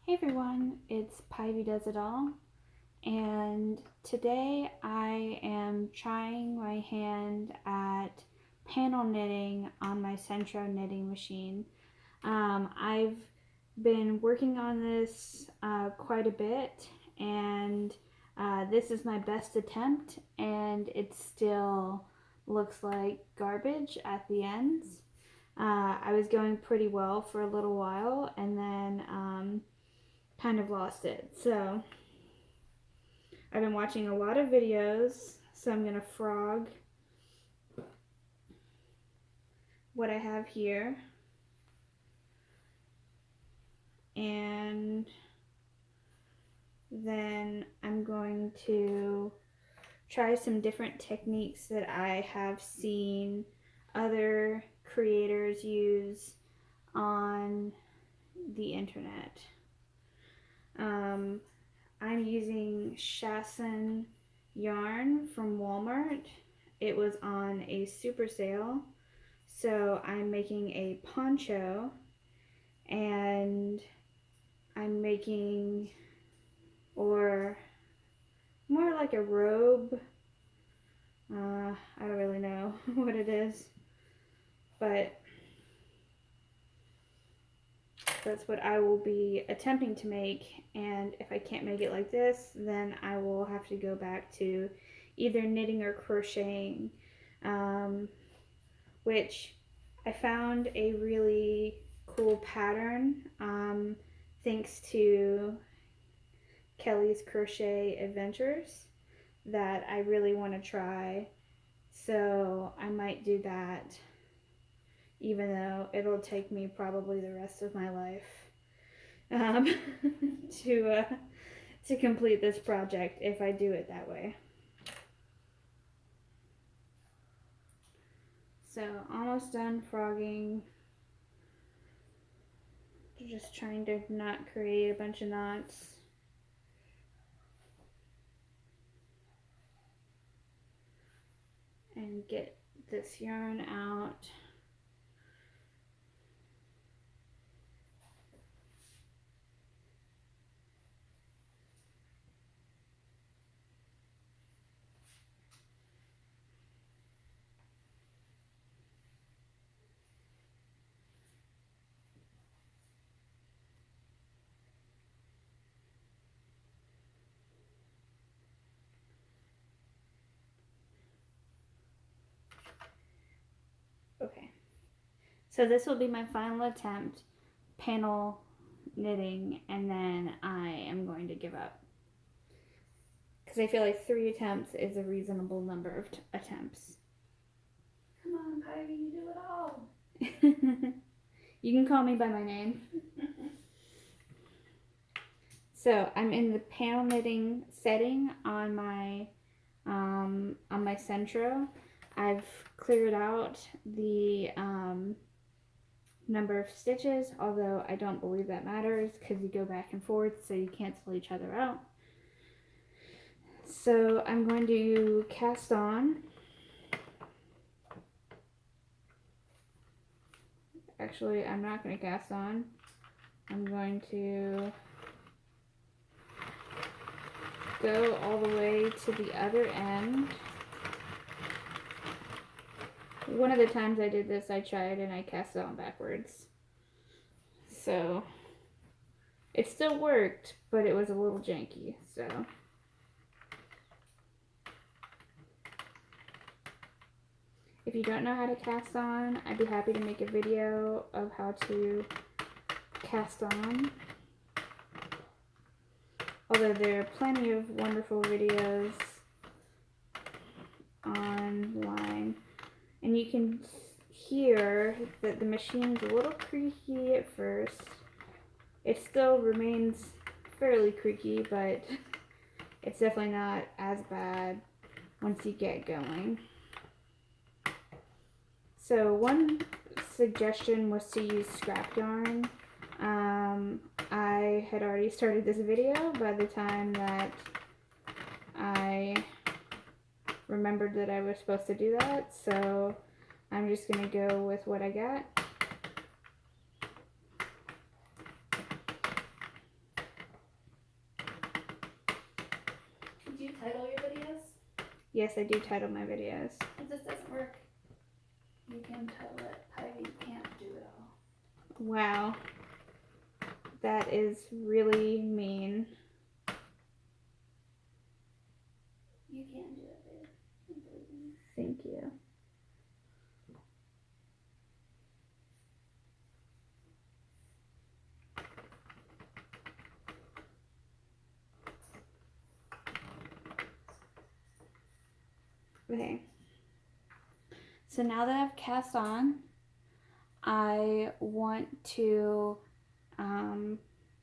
Hey everyone, it's Pivy Does It All, and today I am trying my hand at panel knitting on my Centro knitting machine. I've been working on this quite a bit, and this is my best attempt, and it still looks like garbage at the ends. I was going pretty well for a little while, and then kind of lost it. So I've been watching a lot of videos, so I'm gonna frog what I have here, and then I'm going to try some different techniques that I have seen other creators use on the internet. I'm using Shasson yarn from Walmart. It was on a super sale, so I'm making a poncho, and I'm making, or more like a robe. I don't really know what it is, but that's what I will be attempting to make. And if I can't make it like this, then I will have to go back to either knitting or crocheting, which I found a really cool pattern thanks to Kelly's Crochet Adventures that I really want to try. So I might do that, even though it'll take me probably the rest of my life to complete this project if I do it that way. So almost done frogging. Just trying to not create a bunch of knots. And get this yarn out. Okay, so this will be my final attempt, panel knitting, and then I am going to give up. Because I feel like 3 attempts is a reasonable number of attempts. Come on, Pivy, you do it all. You can call me by my name. So I'm in the panel knitting setting on my Centro. I've cleared out the number of stitches, although I don't believe that matters because you go back and forth, so you cancel each other out. So I'm going to cast on. Actually, I'm not going to cast on. I'm going to go all the way to the other end. One of the times I did this, I tried and I cast it on backwards. So it still worked, but it was a little janky. So if you don't know how to cast on, I'd be happy to make a video of how to cast on. Although there are plenty of wonderful videos online. And you can hear that the machine's a little creaky at first. It still remains fairly creaky, but it's definitely not as bad once you get going. So one suggestion was to use scrap yarn. I had already started this video by the time that I remembered that I was supposed to do that, so I'm just going to go with what I got. you title your videos? Yes, I do title my videos. If this doesn't work, you can title it Pivy Can't Do It All. Wow. That is really mean. You can do it, babe. I believe in you. Thank you. Okay. So now that I've cast on, I want to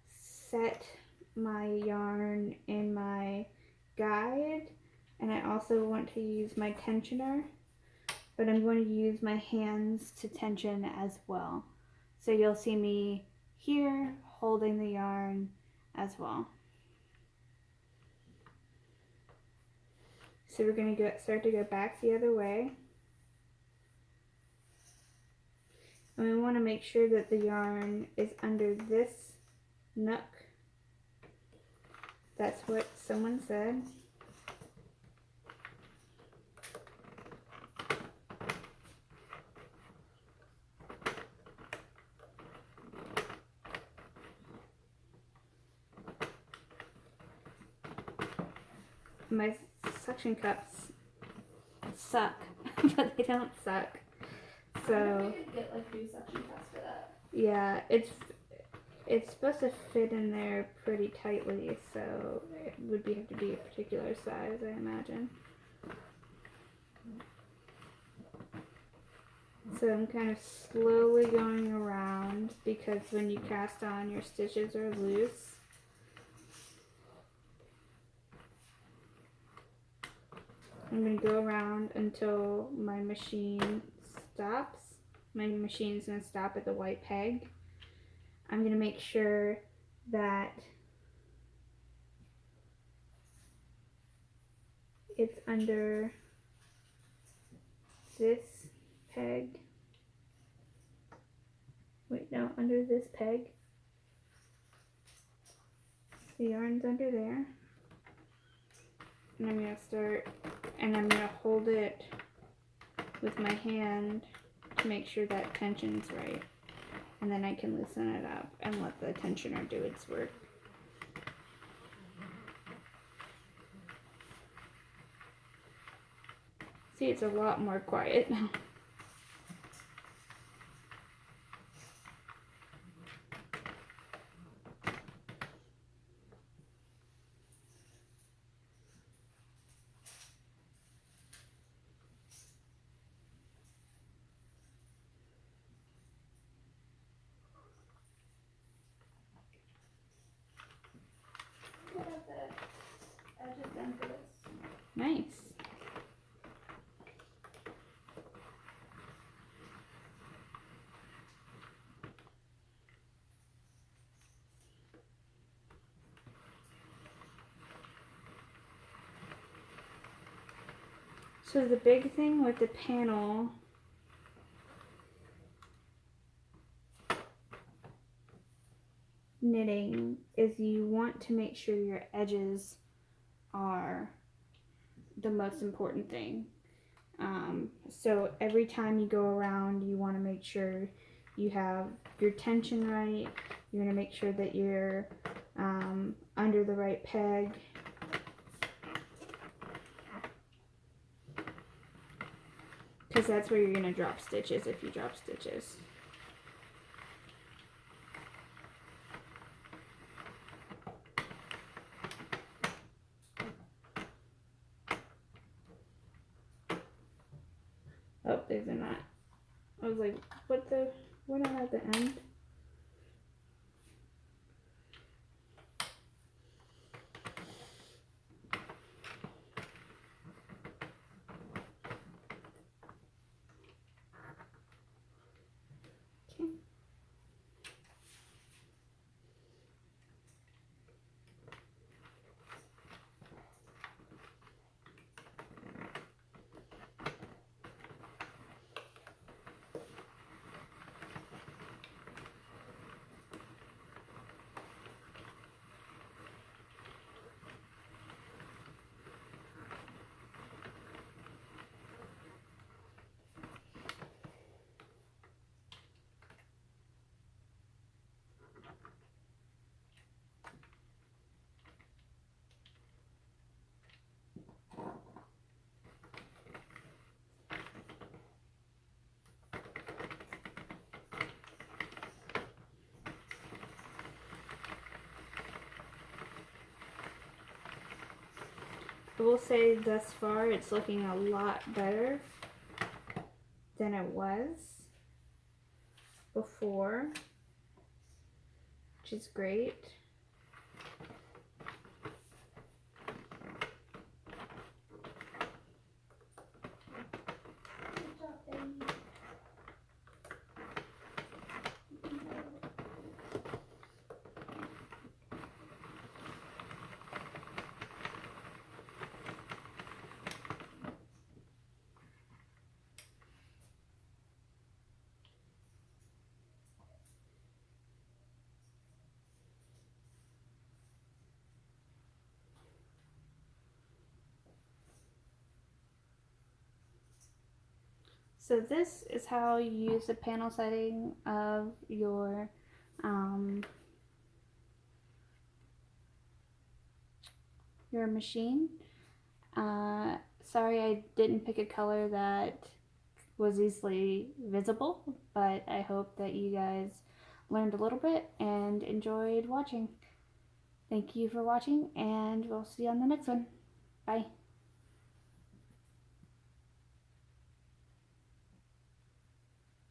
set my yarn in my guide, and I also want to use my tensioner, but I'm going to use my hands to tension as well. So you'll see me here holding the yarn as well. So we're going to start to go back the other way. And we want to make sure that the yarn is under this nook. That's what someone said. My suction cups suck, but they don't suck. So we could get like 2 suction cups for that. yeah, it's supposed to fit in there pretty tightly, so it would have to be a particular size, I imagine. So I'm kind of slowly going around because when you cast on, your stitches are loose. I'm going to go around until my machine stops. My machine's going to stop at the white peg. I'm going to make sure that it's under this peg. Wait, no, under this peg. The yarn's under there. And I'm going to start, and I'm going to hold it with my hand to make sure that tension's right. And then I can loosen it up and let the tensioner do its work. See, it's a lot more quiet now. What about the edges done for this? Nice. So the big thing with the panel knitting is you want to make sure your edges are the most important thing. So every time you go around, you want to make sure you have your tension right. You want to make sure that you're under the right peg. Because that's where you're going to drop stitches if you drop stitches. Oh, there's a knot. I was like, what not at the end? Okay. will say thus far it's looking a lot better than it was before, which is great. Good job, baby. So this is how you use the panel setting of your machine. Sorry I didn't pick a color that was easily visible, but I hope that you guys learned a little bit and enjoyed watching. Thank you for watching, and we'll see you on the next one. Bye.